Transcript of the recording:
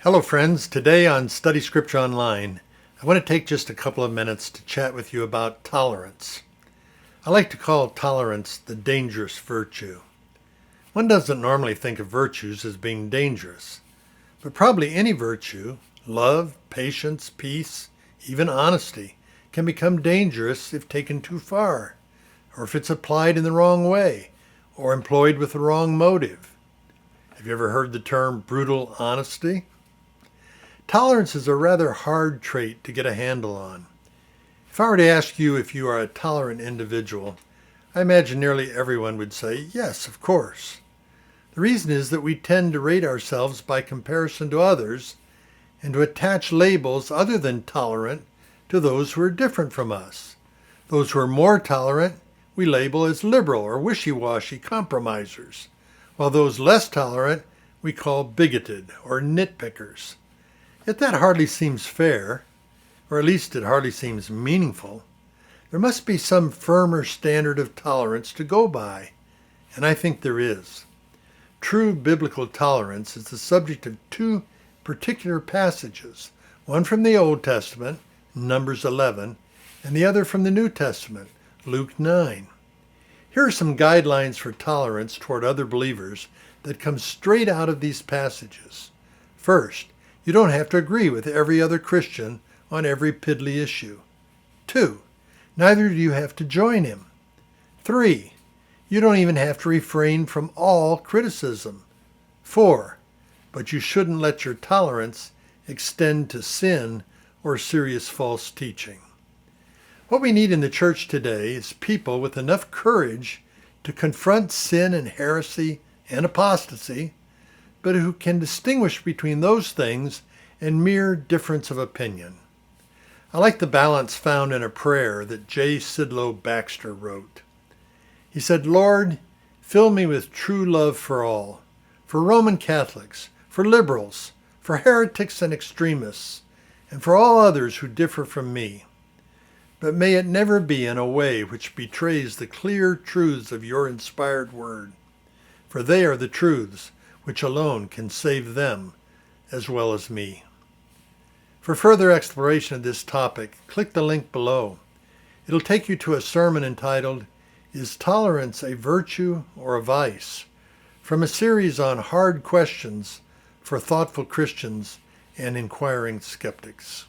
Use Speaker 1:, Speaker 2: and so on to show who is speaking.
Speaker 1: Hello friends, today on Study Scripture Online, I want to take just a couple of minutes to chat with you about tolerance. I like to call tolerance the dangerous virtue. One doesn't normally think of virtues as being dangerous, but probably any virtue, love, patience, peace, even honesty, can become dangerous if taken too far, or if it's applied in the wrong way, or employed with the wrong motive. Have you ever heard the term brutal honesty? Tolerance is a rather hard trait to get a handle on. If I were to ask you if you are a tolerant individual, I imagine nearly everyone would say, yes, of course. The reason is that we tend to rate ourselves by comparison to others and to attach labels other than tolerant to those who are different from us. Those who are more tolerant we label as liberal or wishy-washy compromisers, while those less tolerant we call bigoted or nitpickers. Yet that hardly seems fair, or at least it hardly seems meaningful. There must be some firmer standard of tolerance to go by, and I think there is. True biblical tolerance is the subject of two particular passages, one from the Old Testament, Numbers 11, and the other from the New Testament, Luke 9. Here are some guidelines for tolerance toward other believers that come straight out of these passages. First, you don't have to agree with every other Christian on every piddly issue. 2, neither do you have to join him. 3, you don't even have to refrain from all criticism. 4, but you shouldn't let your tolerance extend to sin or serious false teaching. What we need in the church today is people with enough courage to confront sin and heresy and apostasy, but who can distinguish between those things and mere difference of opinion. I like the balance found in a prayer that J. Sidlow Baxter wrote. He said, Lord, fill me with true love for all, for Roman Catholics, for liberals, for heretics and extremists, and for all others who differ from me. But may it never be in a way which betrays the clear truths of your inspired word, for they are the truths which alone can save them as well as me. For further exploration of this topic, click the link below. It'll take you to a sermon entitled, Is Tolerance a Virtue or a Vice? From a series on hard questions for thoughtful Christians and inquiring skeptics.